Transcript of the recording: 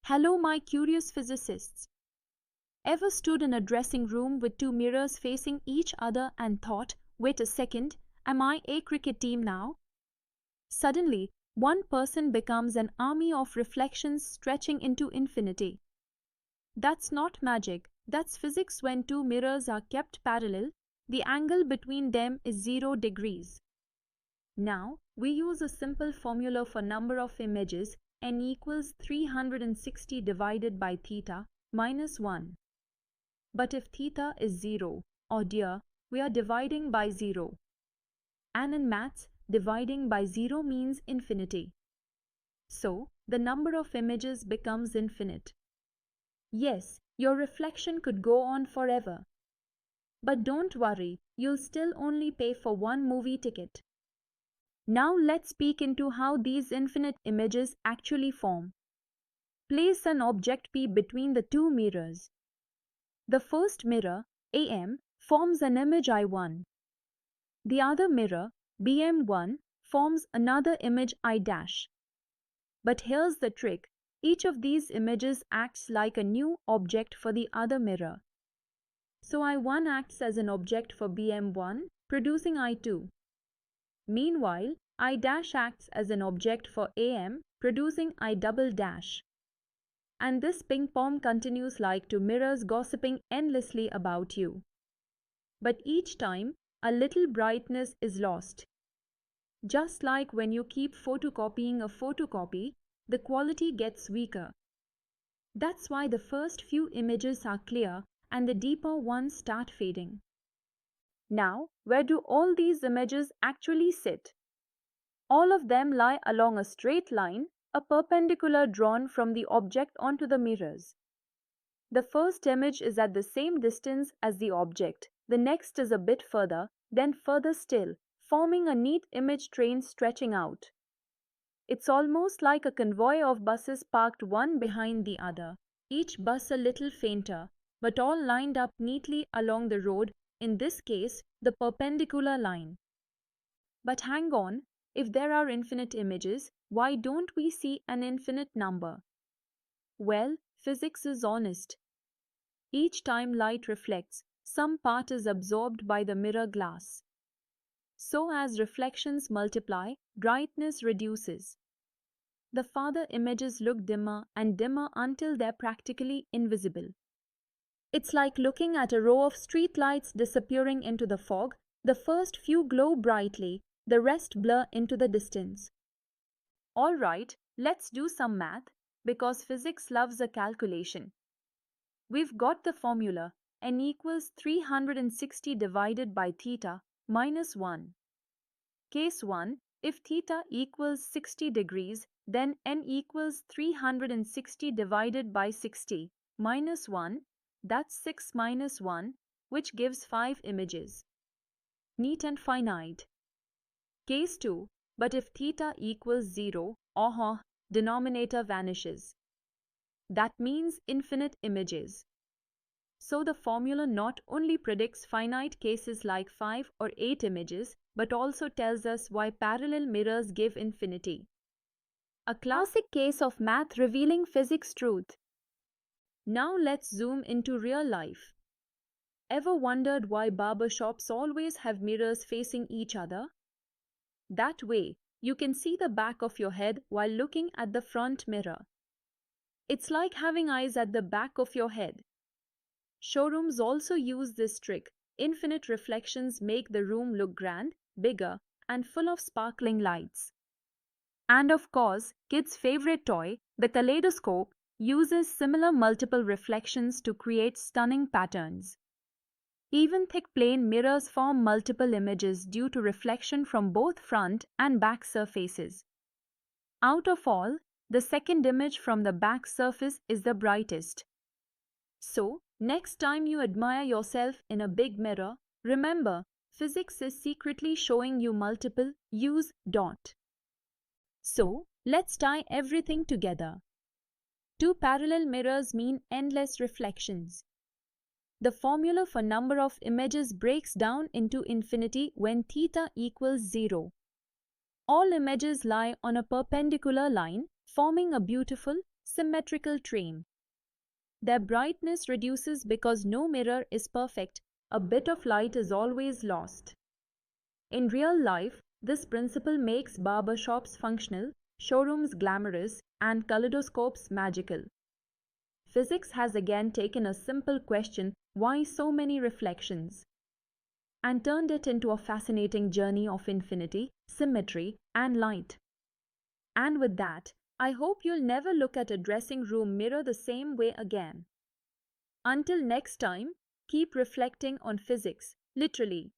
Hello, my curious physicists. Ever stood in a dressing room with two mirrors facing each other and thought, wait a second, am I a cricket team now? Suddenly, one person becomes an army of reflections stretching into infinity. That's not magic, that's physics. When two mirrors are kept parallel, the angle between them is 0 degrees. Now, we use a simple formula for number of images, n equals 360 divided by theta minus 1. But if theta is 0, oh dear, we are dividing by 0. And in maths, dividing by 0 means infinity. So, the number of images becomes infinite. Yes, your reflection could go on forever. But don't worry, you'll still only pay for one movie ticket. Now let's peek into how these infinite images actually form. Place an object P between the two mirrors. The first mirror, AM, forms an image I1. The other mirror, BM1, forms another image I'. But here's the trick, each of these images acts like a new object for the other mirror. So I1 acts as an object for BM1, producing I2. Meanwhile, I' acts as an object for AM, producing I'. And this ping-pong continues like two mirrors gossiping endlessly about you. But each time, a little brightness is lost. Just like when you keep photocopying a photocopy, the quality gets weaker. That's why the first few images are clear and the deeper ones start fading. Now, where do all these images actually sit? All of them lie along a straight line, a perpendicular drawn from the object onto the mirrors. The first image is at the same distance as the object, the next is a bit further, then further still, forming a neat image train stretching out. It's almost like a convoy of buses parked one behind the other, each bus a little fainter, but all lined up neatly along the road, in this case, the perpendicular line. But hang on, if there are infinite images, why don't we see an infinite number? Well, physics is honest. Each time light reflects, some part is absorbed by the mirror glass. So as reflections multiply, brightness reduces. The farther images look dimmer and dimmer until they're practically invisible. It's like looking at a row of street lights disappearing into the fog. The first few glow brightly, the rest blur into the distance. Alright, let's do some math, because physics loves a calculation. We've got the formula, n equals 360 divided by theta minus 1. Case 1, if theta equals 60 degrees, then n equals 360 divided by 60 minus 1, that's 6 minus 1, which gives 5 images. Neat and finite. Case 2, but if theta equals 0, denominator vanishes. That means infinite images. So the formula not only predicts finite cases like 5 or 8 images, but also tells us why parallel mirrors give infinity. A classic case of math revealing physics truth. Now let's zoom into real life. Ever wondered why barber shops always have mirrors facing each other? That way, you can see the back of your head while looking at the front mirror. It's like having eyes at the back of your head. Showrooms also use this trick. Infinite reflections make the room look grand, bigger, and full of sparkling lights. And of course, kids' favorite toy, the kaleidoscope, uses similar multiple reflections to create stunning patterns. Even thick plane mirrors form multiple images due to reflection from both front and back surfaces. Out of all, the second image from the back surface is the brightest. So, next time you admire yourself in a big mirror, remember, physics is secretly showing you multiple use dot. So, let's tie everything together. Two parallel mirrors mean endless reflections. The formula for number of images breaks down into infinity when theta equals 0. All images lie on a perpendicular line, forming a beautiful, Symmetrical train. Their brightness reduces because no mirror is perfect. A bit of light is always lost. In real life, this principle makes barber shops functional, showrooms glamorous, and kaleidoscopes magical. Physics has again taken a simple question, why so many reflections, and turned it into a fascinating journey of infinity, symmetry, and light. And with that, I hope you'll never look at a dressing room mirror the same way again. Until next time, keep reflecting on physics, literally.